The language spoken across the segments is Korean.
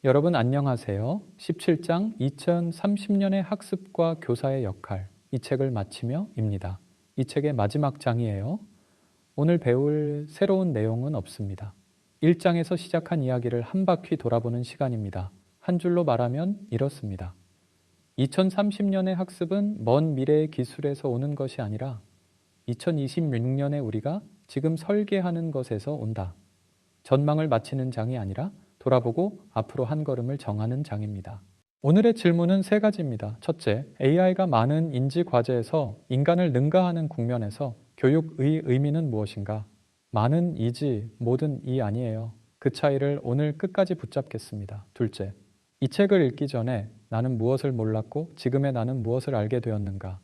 여러분 안녕하세요. 17장 2030년의 학습과 교사의 역할, 이 책을 마치며입니다. 이 책의 마지막 장이에요. 오늘 배울 새로운 내용은 없습니다. 1장에서 시작한 이야기를 한 바퀴 돌아보는 시간입니다. 한 줄로 말하면 이렇습니다. 2030년의 학습은 먼 미래의 기술에서 오는 것이 아니라 2026년에 우리가 지금 설계하는 것에서 온다. 전망을 마치는 장이 아니라 돌아보고 앞으로 한 걸음을 정하는 장입니다. 오늘의 질문은 세 가지입니다. 첫째, AI가 많은 인지 과제에서 인간을 능가하는 국면에서 교육의 의미는 무엇인가? 많은 이지, 모든 이 아니에요. 그 차이를 오늘 끝까지 붙잡겠습니다. 둘째, 이 책을 읽기 전에 나는 무엇을 몰랐고 지금의 나는 무엇을 알게 되었는가?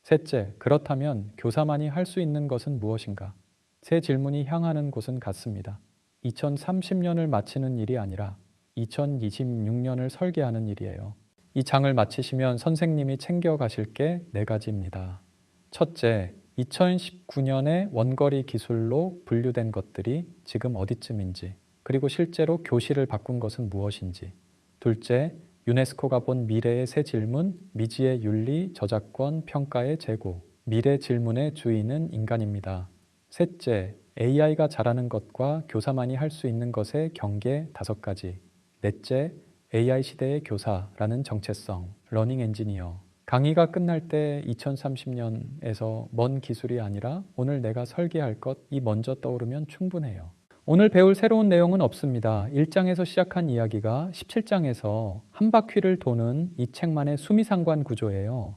셋째, 그렇다면 교사만이 할 수 있는 것은 무엇인가? 세 질문이 향하는 곳은 같습니다. 2030년을 마치는 일이 아니라 2026년을 설계하는 일이에요. 이 장을 마치시면 선생님이 챙겨가실 게 네 가지입니다. 첫째, 2019년에 원거리 기술로 분류된 것들이 지금 어디쯤인지, 그리고 실제로 교실을 바꾼 것은 무엇인지. 둘째, 유네스코가 본 미래의 세 질문, 미지의 윤리, 저작권, 평가의 재고. 미래 질문의 주인은 인간입니다. 셋째, AI가 잘하는 것과 교사만이 할 수 있는 것의 경계 5가지. 넷째, AI 시대의 교사라는 정체성, 러닝 엔지니어. 강의가 끝날 때 2030년에서 먼 기술이 아니라 오늘 내가 설계할 것이 먼저 떠오르면 충분해요. 오늘 배울 새로운 내용은 없습니다. 1장에서 시작한 이야기가 17장에서 한 바퀴를 도는 이 책만의 수미상관 구조예요.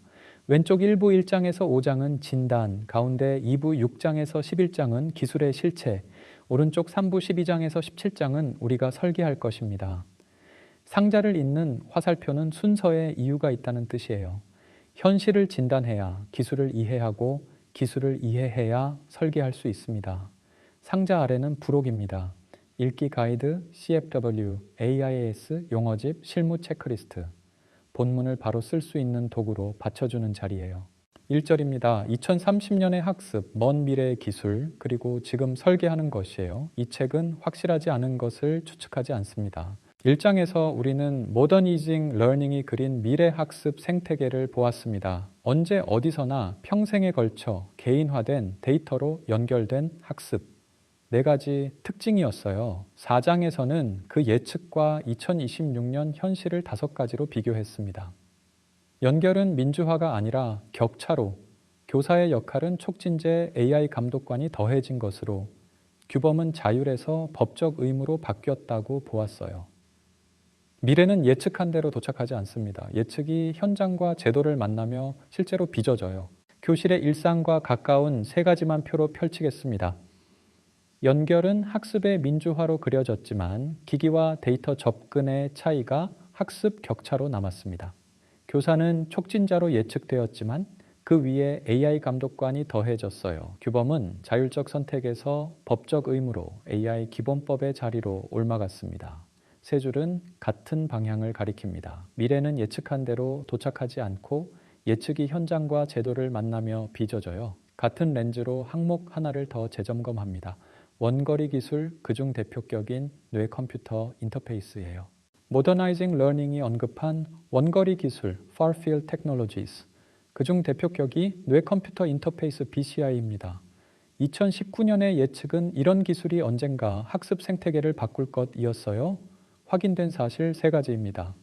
왼쪽 1부 1장에서 5장은 진단, 가운데 2부 6장에서 11장은 기술의 실체, 오른쪽 3부 12장에서 17장은 우리가 설계할 것입니다. 상자를 잇는 화살표는 순서에 이유가 있다는 뜻이에요. 현실을 진단해야 기술을 이해하고 기술을 이해해야 설계할 수 있습니다. 상자 아래는 부록입니다. 읽기 가이드, CFW, AIS, 용어집, 실무 체크리스트. 본문을 바로 쓸 수 있는 도구로 받쳐주는 자리예요. 1절입니다. 2030년의 학습, 먼 미래의 기술, 그리고 지금 설계하는 것이에요. 이 책은 확실하지 않은 것을 추측하지 않습니다. 1장에서 우리는 모더니징 러닝이 그린 미래 학습 생태계를 보았습니다. 언제 어디서나 평생에 걸쳐 개인화된 데이터로 연결된 학습. 네 가지 특징이었어요. 4장에서는 그 예측과 2026년 현실을 5가지로 비교했습니다. 연결은 민주화가 아니라 격차로, 교사의 역할은 촉진제 AI 감독관이 더해진 것으로, 규범은 자율에서 법적 의무로 바뀌었다고 보았어요. 미래는 예측한 대로 도착하지 않습니다. 예측이 현장과 제도를 만나며 실제로 빚어져요. 교실의 일상과 가까운 세 가지만 표로 펼치겠습니다. 연결은 학습의 민주화로 그려졌지만 기기와 데이터 접근의 차이가 학습 격차로 남았습니다. 교사는 촉진자로 예측되었지만 그 위에 AI 감독관이 더해졌어요. 규범은 자율적 선택에서 법적 의무로 AI 기본법의 자리로 옮아갔습니다. 세 줄은 같은 방향을 가리킵니다. 미래는 예측한 대로 도착하지 않고 예측이 현장과 제도를 만나며 빚어져요. 같은 렌즈로 항목 하나를 더 재점검합니다. 원거리 기술, 그중 대표격인 뇌 컴퓨터 인터페이스예요. 모더나이징 러닝이 언급한 원거리 기술, Far Field Technologies, 그중 대표격이 뇌 컴퓨터 인터페이스 BCI입니다. 2019년의 예측은 이런 기술이 언젠가 학습 생태계를 바꿀 것이었어요. 확인된 사실 세 가지입니다.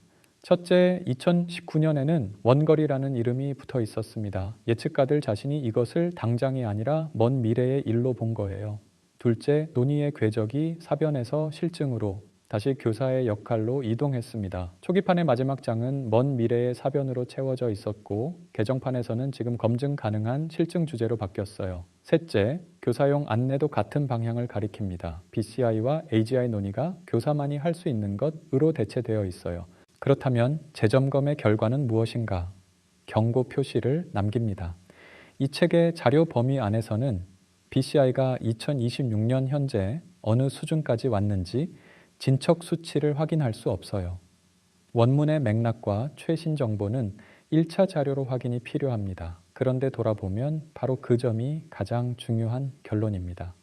첫째, 2019년에는 원거리라는 이름이 붙어 있었습니다. 예측가들 자신이 이것을 당장이 아니라 먼 미래의 일로 본 거예요. 둘째, 논의의 궤적이 사변에서 실증으로 다시 교사의 역할로 이동했습니다. 초기판의 마지막 장은 먼 미래의 사변으로 채워져 있었고 개정판에서는 지금 검증 가능한 실증 주제로 바뀌었어요. 셋째, 교사용 안내도 같은 방향을 가리킵니다. BCI와 AGI 논의가 교사만이 할 수 있는 것으로 대체되어 있어요. 그렇다면 재점검의 결과는 무엇인가? 경고 표시를 남깁니다. 이 책의 자료 범위 안에서는 BCI가 2026년 현재 어느 수준까지 왔는지 진척 수치를 확인할 수 없어요. 원문의 맥락과 최신 정보는 1차 자료로 확인이 필요합니다. 그런데 돌아보면 바로 그 점이 가장 중요한 결론입니다.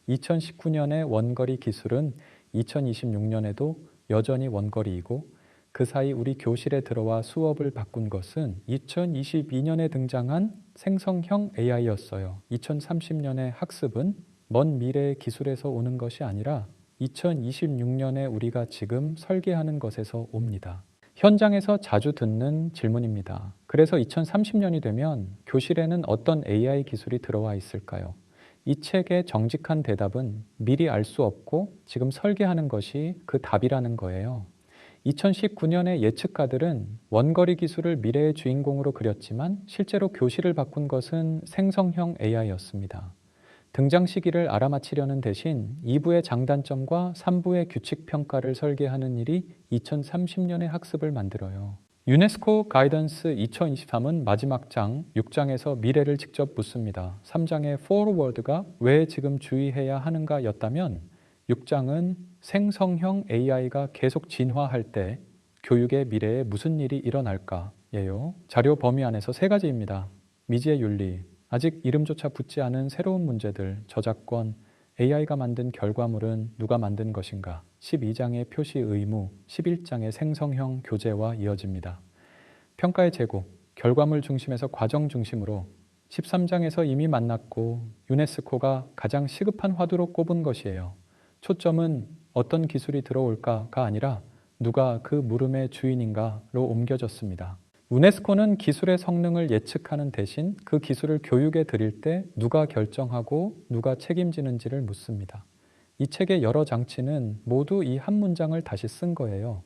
2019년의 원거리 기술은 2026년에도 여전히 원거리이고 그 사이 우리 교실에 들어와 수업을 바꾼 것은 2022년에 등장한 생성형 AI였어요. 2030년의 학습은 먼 미래의 기술에서 오는 것이 아니라 2026년에 우리가 지금 설계하는 것에서 옵니다. 현장에서 자주 듣는 질문입니다. 그래서 2030년이 되면 교실에는 어떤 AI 기술이 들어와 있을까요? 이 책의 정직한 대답은 미리 알 수 없고 지금 설계하는 것이 그 답이라는 거예요. 2019년의 예측가들은 원거리 기술을 미래의 주인공으로 그렸지만 실제로 교실을 바꾼 것은 생성형 AI였습니다. 등장 시기를 알아맞히려는 대신 2부의 장단점과 3부의 규칙 평가를 설계하는 일이 2030년의 학습을 만들어요. 유네스코 가이던스 2023은 마지막 장 6장에서 미래를 직접 묻습니다. 3장의 Forward가 왜 지금 주의해야 하는가 였다면 6장은 생성형 AI가 계속 진화할 때 교육의 미래에 무슨 일이 일어날까 예요. 자료 범위 안에서 3가지입니다. 미지의 윤리, 아직 이름조차 붙지 않은 새로운 문제들, 저작권, AI가 만든 결과물은 누가 만든 것인가, 12장의 표시 의무, 11장의 생성형 교재와 이어집니다. 평가의 제고, 결과물 중심에서 과정 중심으로 13장에서 이미 만났고 유네스코가 가장 시급한 화두로 꼽은 것이에요. 초점은 어떤 기술이 들어올까가 아니라 누가 그 물음의 주인인가로 옮겨졌습니다. 유네스코는 기술의 성능을 예측하는 대신 그 기술을 교육에 드릴 때 누가 결정하고 누가 책임지는지를 묻습니다. 이 책의 여러 장치는 모두 이 한 문장을 다시 쓴 거예요.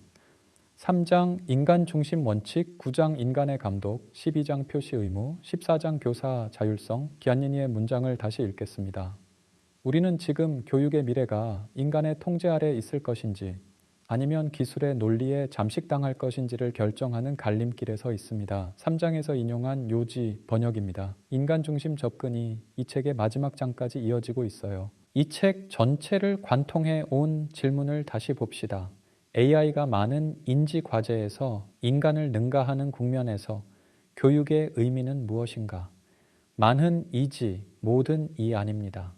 3장 인간 중심 원칙, 9장 인간의 감독, 12장 표시 의무, 14장 교사 자율성, 기안니니의 문장을 다시 읽겠습니다. 우리는 지금 교육의 미래가 인간의 통제 아래 있을 것인지 아니면 기술의 논리에 잠식당할 것인지를 결정하는 갈림길에 서 있습니다. 3장에서 인용한 요지 번역입니다. 인간 중심 접근이 이 책의 마지막 장까지 이어지고 있어요. 이 책 전체를 관통해 온 질문을 다시 봅시다. AI가 많은 인지 과제에서 인간을 능가하는 국면에서 교육의 의미는 무엇인가? 많은 이지, 모든 이 아닙니다.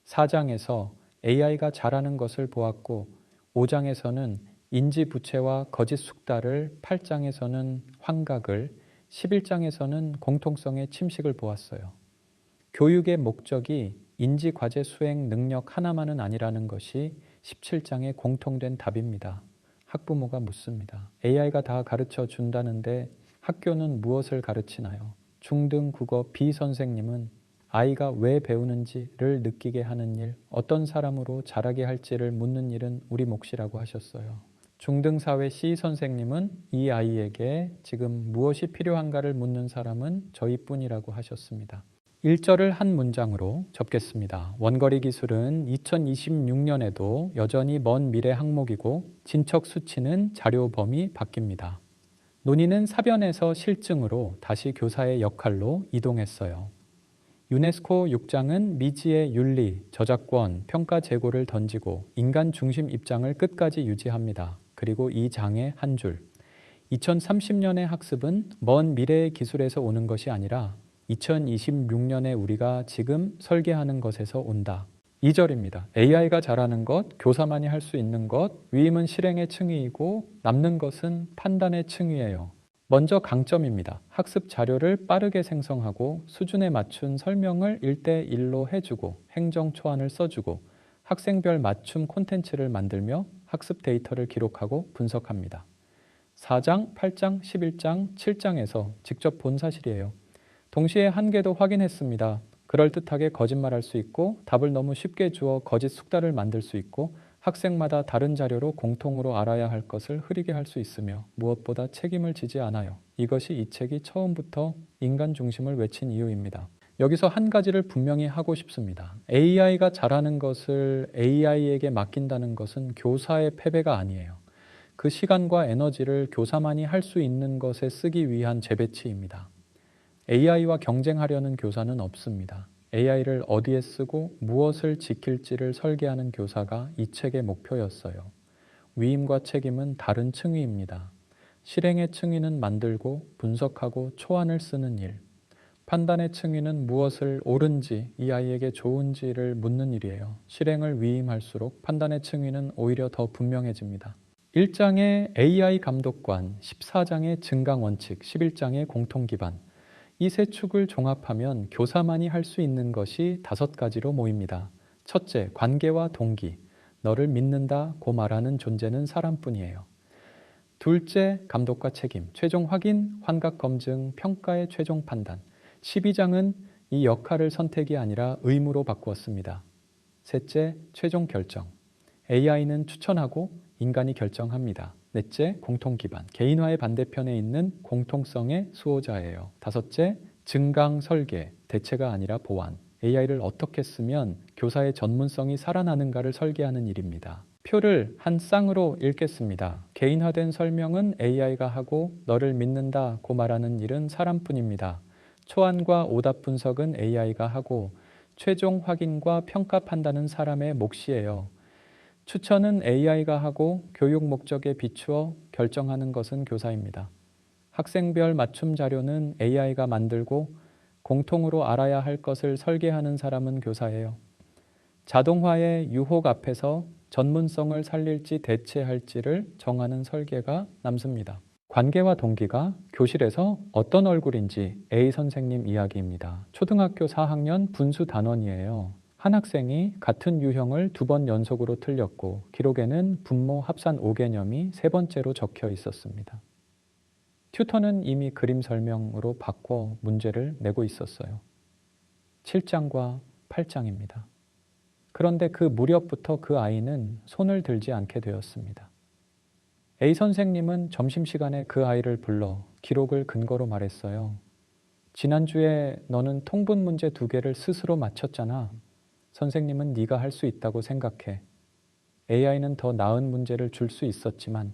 4장에서 AI가 잘하는 것을 보았고 5장에서는 인지부채와 거짓 숙달을, 8장에서는 환각을, 11장에서는 공통성의 침식을 보았어요. 교육의 목적이 인지과제 수행 능력 하나만은 아니라는 것이 17장의 공통된 답입니다. 학부모가 묻습니다. AI가 다 가르쳐 준다는데 학교는 무엇을 가르치나요? 중등 국어 B 선생님은 아이가 왜 배우는지를 느끼게 하는 일, 어떤 사람으로 자라게 할지를 묻는 일은 우리 몫이라고 하셨어요. 중등사회 C 선생님은 이 아이에게 지금 무엇이 필요한가를 묻는 사람은 저희뿐이라고 하셨습니다. 1절을 한 문장으로 접겠습니다. 원거리 기술은 2026년에도 여전히 먼 미래 항목이고 진척 수치는 자료 범위 바뀝니다. 논의는 사변에서 실증으로 다시 교사의 역할로 이동했어요. 유네스코 6장은 미지의 윤리, 저작권, 평가 재고를 던지고 인간 중심 입장을 끝까지 유지합니다. 그리고 이 장의 한 줄. 2030년의 학습은 먼 미래의 기술에서 오는 것이 아니라 2026년에 우리가 지금 설계하는 것에서 온다. 2절입니다. AI가 잘하는 것, 교사만이 할 수 있는 것, 위임은 실행의 층위이고 남는 것은 판단의 층위예요. 먼저 강점입니다. 학습 자료를 빠르게 생성하고 수준에 맞춘 설명을 1대1로 해주고 행정 초안을 써주고 학생별 맞춤 콘텐츠를 만들며 학습 데이터를 기록하고 분석합니다. 4장, 8장, 11장, 7장에서 직접 본 사실이에요. 동시에 한계도 확인했습니다. 그럴듯하게 거짓말할 수 있고 답을 너무 쉽게 주어 거짓 숙달을 만들 수 있고 학생마다 다른 자료로 공통으로 알아야 할 것을 흐리게 할 수 있으며 무엇보다 책임을 지지 않아요. 이것이 이 책이 처음부터 인간 중심을 외친 이유입니다. 여기서 한 가지를 분명히 하고 싶습니다. AI가 잘하는 것을 AI에게 맡긴다는 것은 교사의 패배가 아니에요. 그 시간과 에너지를 교사만이 할 수 있는 것에 쓰기 위한 재배치입니다. AI와 경쟁하려는 교사는 없습니다. AI를 어디에 쓰고 무엇을 지킬지를 설계하는 교사가 이 책의 목표였어요. 위임과 책임은 다른 층위입니다. 실행의 층위는 만들고 분석하고 초안을 쓰는 일. 판단의 층위는 무엇을 옳은지, 이 아이에게 좋은지를 묻는 일이에요. 실행을 위임할수록 판단의 층위는 오히려 더 분명해집니다. 1장의 AI 감독관, 14장의 증강 원칙, 11장의 공통 기반. 이 세 축을 종합하면 교사만이 할 수 있는 것이 5가지로 모입니다. 첫째, 관계와 동기. 너를 믿는다고 말하는 존재는 사람뿐이에요. 둘째, 감독과 책임. 최종 확인, 환각 검증, 평가의 최종 판단. 12장은 이 역할을 선택이 아니라 의무로 바꾸었습니다. 셋째, 최종 결정. AI는 추천하고 인간이 결정합니다. 넷째, 공통 기반. 개인화의 반대편에 있는 공통성의 수호자예요. 다섯째, 증강 설계. 대체가 아니라 보완. AI를 어떻게 쓰면 교사의 전문성이 살아나는가를 설계하는 일입니다. 표를 한 쌍으로 읽겠습니다. 개인화된 설명은 AI가 하고 너를 믿는다고 말하는 일은 사람뿐입니다. 초안과 오답 분석은 AI가 하고 최종 확인과 평가 판단은 사람의 몫이에요. 추천은 AI가 하고 교육 목적에 비추어 결정하는 것은 교사입니다. 학생별 맞춤 자료는 AI가 만들고 공통으로 알아야 할 것을 설계하는 사람은 교사예요. 자동화의 유혹 앞에서 전문성을 살릴지 대체할지를 정하는 설계가 남습니다. 관계와 동기가 교실에서 어떤 얼굴인지 A 선생님 이야기입니다. 초등학교 4학년 분수 단원이에요. 한 학생이 같은 유형을 2번 연속으로 틀렸고 기록에는 분모 합산 5개념이 3번째로 적혀 있었습니다. 튜터는 이미 그림 설명으로 바꿔 문제를 내고 있었어요. 7장과 8장입니다. 그런데 그 무렵부터 그 아이는 손을 들지 않게 되었습니다. A 선생님은 점심시간에 그 아이를 불러 기록을 근거로 말했어요. 지난주에 너는 통분 문제 2개를 스스로 맞췄잖아. 선생님은 네가 할 수 있다고 생각해. AI는 더 나은 문제를 줄 수 있었지만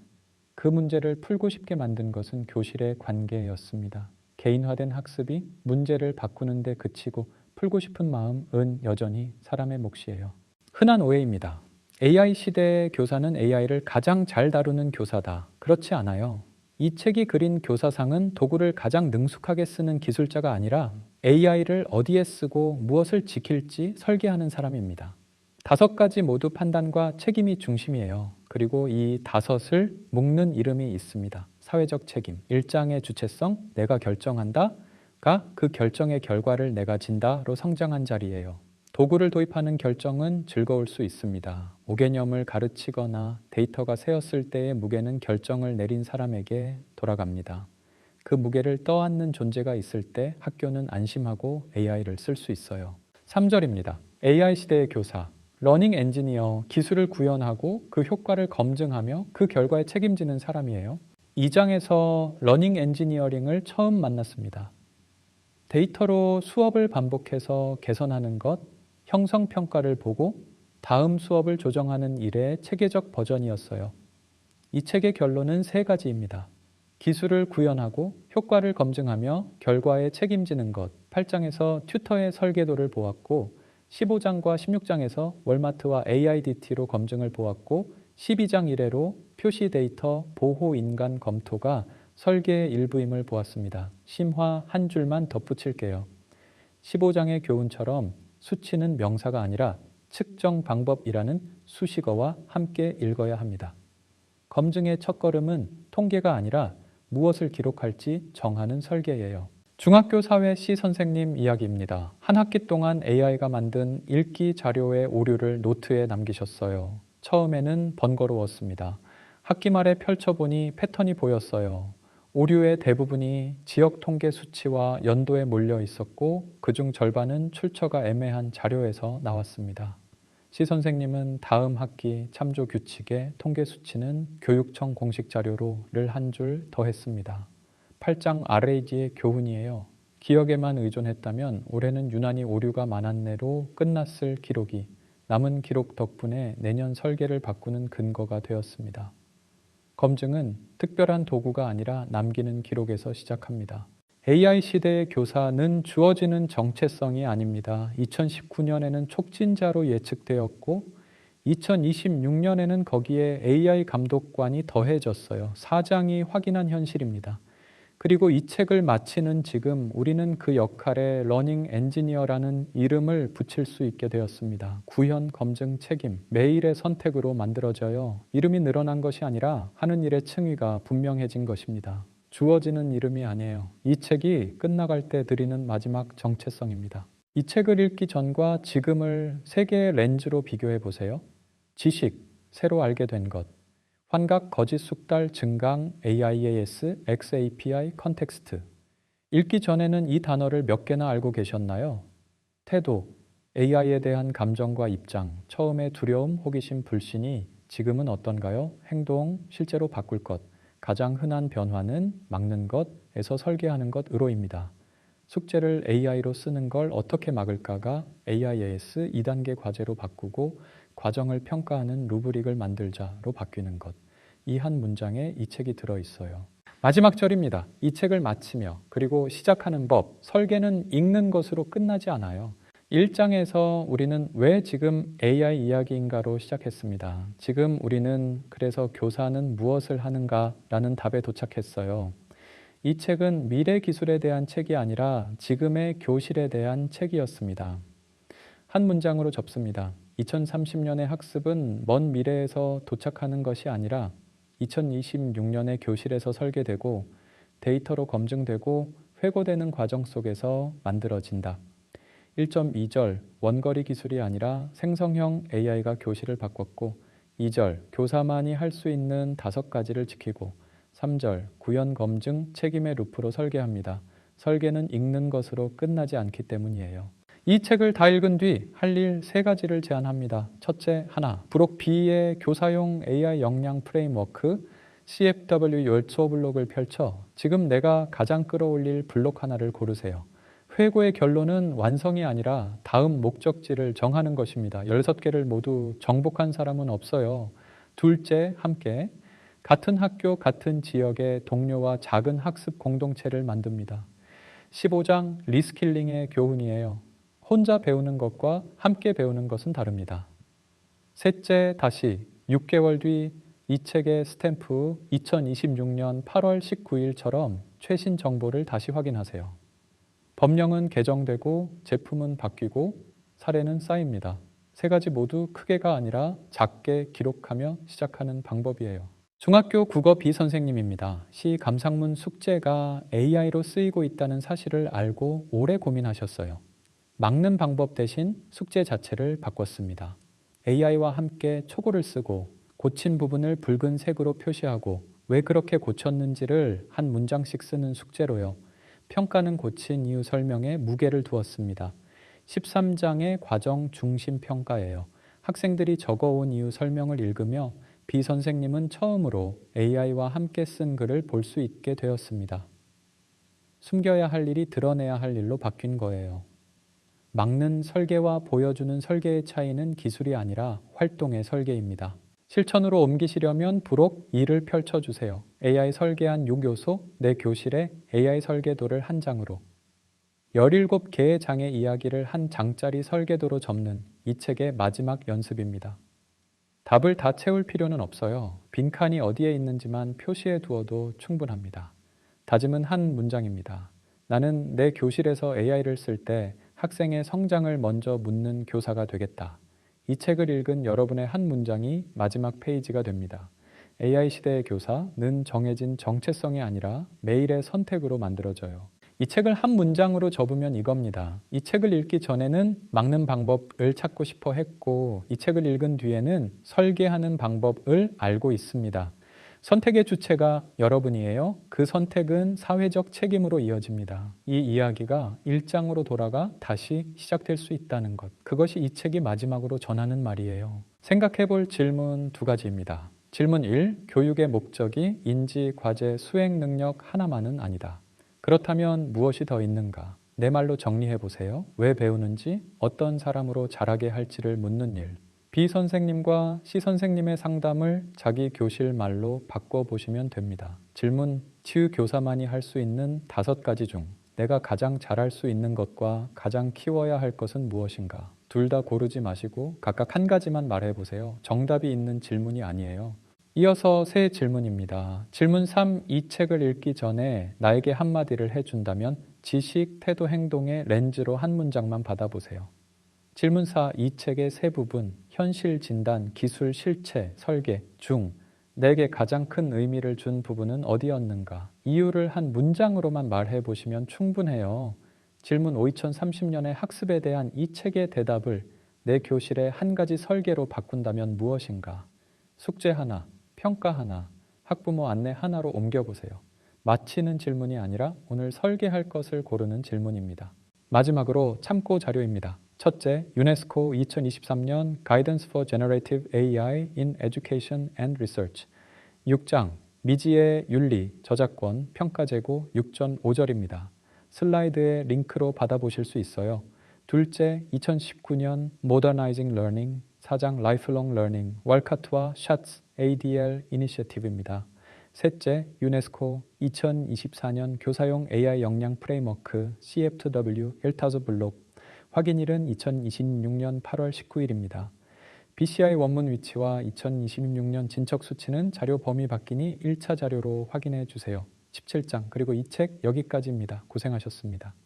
그 문제를 풀고 싶게 만든 것은 교실의 관계였습니다. 개인화된 학습이 문제를 바꾸는 데 그치고 풀고 싶은 마음은 여전히 사람의 몫이에요. 흔한 오해입니다. AI 시대의 교사는 AI를 가장 잘 다루는 교사다. 그렇지 않아요. 이 책이 그린 교사상은 도구를 가장 능숙하게 쓰는 기술자가 아니라 AI를 어디에 쓰고 무엇을 지킬지 설계하는 사람입니다. 5가지 모두 판단과 책임이 중심이에요. 그리고 이 5을 묶는 이름이 있습니다. 사회적 책임, 1장의 주체성, 내가 결정한다가 그 결정의 결과를 내가 진다로 성장한 자리예요. 도구를 도입하는 결정은 즐거울 수 있습니다. 5개념을 가르치거나 데이터가 세었을 때의 무게는 결정을 내린 사람에게 돌아갑니다. 그 무게를 떠안는 존재가 있을 때 학교는 안심하고 AI를 쓸 수 있어요. 3절입니다. AI 시대의 교사, 러닝 엔지니어, 기술을 구현하고 그 효과를 검증하며 그 결과에 책임지는 사람이에요. 2장에서 러닝 엔지니어링을 처음 만났습니다. 데이터로 수업을 반복해서 개선하는 것, 형성평가를 보고 다음 수업을 조정하는 일의 체계적 버전이었어요. 이 책의 결론은 3가지입니다. 기술을 구현하고 효과를 검증하며 결과에 책임지는 것. 8장에서 튜터의 설계도를 보았고 15장과 16장에서 월마트와 AIDT로 검증을 보았고 12장 이래로 표시 데이터 보호 인간 검토가 설계의 일부임을 보았습니다. 심화 한 줄만 덧붙일게요. 15장의 교훈처럼 수치는 명사가 아니라 측정 방법이라는 수식어와 함께 읽어야 합니다. 검증의 첫걸음은 통계가 아니라 무엇을 기록할지 정하는 설계예요. 중학교 사회 C 선생님 이야기입니다. 한 학기 동안 AI가 만든 읽기 자료의 오류를 노트에 남기셨어요. 처음에는 번거로웠습니다. 학기 말에 펼쳐보니 패턴이 보였어요. 오류의 대부분이 지역 통계 수치와 연도에 몰려 있었고 그중 절반은 출처가 애매한 자료에서 나왔습니다. C 선생님은 다음 학기 참조 규칙에 통계 수치는 교육청 공식 자료로를 한 줄 더했습니다. 8장 RAG의 교훈이에요. 기억에만 의존했다면 올해는 유난히 오류가 많았네로 끝났을 기록이 남은 기록 덕분에 내년 설계를 바꾸는 근거가 되었습니다. 검증은 특별한 도구가 아니라 남기는 기록에서 시작합니다. AI 시대의 교사는 주어지는 정체성이 아닙니다. 2019년에는 촉진자로 예측되었고 2026년에는 거기에 AI 감독관이 더해졌어요. 4장이 확인한 현실입니다. 그리고 이 책을 마치는 지금 우리는 그 역할에 러닝 엔지니어라는 이름을 붙일 수 있게 되었습니다. 구현, 검증, 책임, 매일의 선택으로 만들어져요. 이름이 늘어난 것이 아니라 하는 일의 층위가 분명해진 것입니다. 주어지는 이름이 아니에요. 이 책이 끝나갈 때 드리는 마지막 정체성입니다. 이 책을 읽기 전과 지금을 세 개의 렌즈로 비교해 보세요. 지식, 새로 알게 된 것. 환각, 거짓, 숙달, 증강, AIAS, XAPI, 컨텍스트. 읽기 전에는 이 단어를 몇 개나 알고 계셨나요? 태도, AI에 대한 감정과 입장, 처음에 두려움, 호기심, 불신이 지금은 어떤가요? 행동, 실제로 바꿀 것. 가장 흔한 변화는 막는 것에서 설계하는 것으로입니다. 숙제를 AI로 쓰는 걸 어떻게 막을까가 AIAS 2단계 과제로 바꾸고 과정을 평가하는 루브릭을 만들자로 바뀌는 것. 이 한 문장에 이 책이 들어있어요. 마지막 절입니다. 이 책을 마치며 그리고 시작하는 법, 설계는 읽는 것으로 끝나지 않아요. 1장에서 우리는 왜 지금 AI 이야기인가로 시작했습니다. 지금 우리는 그래서 교사는 무엇을 하는가라는 답에 도착했어요. 이 책은 미래 기술에 대한 책이 아니라 지금의 교실에 대한 책이었습니다. 한 문장으로 접습니다. 2030년의 학습은 먼 미래에서 도착하는 것이 아니라 2026년의 교실에서 설계되고 데이터로 검증되고 회고되는 과정 속에서 만들어진다. 1.2절 원거리 기술이 아니라 생성형 AI가 교실을 바꿨고 2절 교사만이 할 수 있는 5가지를 지키고 3절 구현 검증 책임의 루프로 설계합니다. 설계는 읽는 것으로 끝나지 않기 때문이에요. 이 책을 다 읽은 뒤 할 일 3가지를 제안합니다. 첫째, 하나, 브록 B의 교사용 AI 역량 프레임워크 CFW 열초 블록을 펼쳐 지금 내가 가장 끌어올릴 블록 하나를 고르세요. 회고의 결론은 완성이 아니라 다음 목적지를 정하는 것입니다. 16개를 모두 정복한 사람은 없어요. 둘째, 함께 같은 학교, 같은 지역의 동료와 작은 학습 공동체를 만듭니다. 15장 리스킬링의 교훈이에요. 혼자 배우는 것과 함께 배우는 것은 다릅니다. 셋째, 다시 6개월 뒤 이 책의 스탬프 2026년 8월 19일처럼 최신 정보를 다시 확인하세요. 법령은 개정되고 제품은 바뀌고 사례는 쌓입니다. 3가지 모두 크게가 아니라 작게 기록하며 시작하는 방법이에요. 중학교 국어 비선생님입니다. 시 감상문 숙제가 AI로 쓰이고 있다는 사실을 알고 오래 고민하셨어요. 막는 방법 대신 숙제 자체를 바꿨습니다. AI와 함께 초고를 쓰고 고친 부분을 붉은색으로 표시하고 왜 그렇게 고쳤는지를 한 문장씩 쓰는 숙제로요. 평가는 고친 이유 설명에 무게를 두었습니다. 13장의 과정 중심 평가예요. 학생들이 적어온 이유 설명을 읽으며 비선생님은 처음으로 AI와 함께 쓴 글을 볼 수 있게 되었습니다. 숨겨야 할 일이 드러내야 할 일로 바뀐 거예요. 막는 설계와 보여주는 설계의 차이는 기술이 아니라 활동의 설계입니다. 실천으로 옮기시려면 부록 2를 펼쳐주세요. AI 설계한 6요소, 내 교실에 AI 설계도를 한 장으로. 17개의 장의 이야기를 한 장짜리 설계도로 접는 이 책의 마지막 연습입니다. 답을 다 채울 필요는 없어요. 빈칸이 어디에 있는지만 표시해 두어도 충분합니다. 다짐은 한 문장입니다. 나는 내 교실에서 AI를 쓸 때 학생의 성장을 먼저 묻는 교사가 되겠다. 이 책을 읽은 여러분의 한 문장이 마지막 페이지가 됩니다. AI 시대의 교사는 정해진 정체성이 아니라 매일의 선택으로 만들어져요. 이 책을 한 문장으로 접으면 이겁니다. 이 책을 읽기 전에는 막는 방법을 찾고 싶어 했고 이 책을 읽은 뒤에는 설계하는 방법을 알고 있습니다. 선택의 주체가 여러분이에요. 그 선택은 사회적 책임으로 이어집니다. 이 이야기가 1장으로 돌아가 다시 시작될 수 있다는 것. 그것이 이 책이 마지막으로 전하는 말이에요. 생각해 볼 질문 2가지입니다. 질문 1. 교육의 목적이 인지, 과제, 수행 능력 하나만은 아니다. 그렇다면 무엇이 더 있는가? 내 말로 정리해 보세요. 왜 배우는지, 어떤 사람으로 자라게 할지를 묻는 일. B 선생님과 C 선생님의 상담을 자기 교실 말로 바꿔보시면 됩니다. 질문, 치유 교사만이 할 수 있는 5가지 중 내가 가장 잘할 수 있는 것과 가장 키워야 할 것은 무엇인가? 둘 다 고르지 마시고 각각 한 가지만 말해보세요. 정답이 있는 질문이 아니에요. 이어서 새 질문입니다. 질문 3. 이 책을 읽기 전에 나에게 한마디를 해준다면 지식, 태도, 행동의 렌즈로 한 문장만 받아보세요. 질문 4. 이 책의 세 부분, 현실 진단, 기술 실체, 설계, 중, 내게 가장 큰 의미를 준 부분은 어디였는가? 이유를 한 문장으로만 말해 보시면 충분해요. 질문 5. 2030년의 학습에 대한 이 책의 대답을 내 교실의 한 가지 설계로 바꾼다면 무엇인가? 숙제 하나, 평가 하나, 학부모 안내 하나로 옮겨보세요. 마치는 질문이 아니라 오늘 설계할 것을 고르는 질문입니다. 마지막으로 참고 자료입니다. 첫째, 유네스코 2023년 Guidance for Generative AI in Education and Research 6장 미지의 윤리, 저작권, 평가 재고 6전 5절입니다. 슬라이드에 링크로 받아보실 수 있어요. 둘째, 2019년 Modernizing Learning 4장 Lifelong Learning, 월카트와 샤츠 ADL 이니셔티브입니다. 셋째, 유네스코 2024년 교사용 AI 역량 프레임워크 CF2W 1타조 블록 확인일은 2026년 8월 19일입니다. BCI 원문 위치와 2026년 진척 수치는 자료 범위 바뀌니 1차 자료로 확인해 주세요. 17장 그리고 이 책 여기까지입니다. 고생하셨습니다.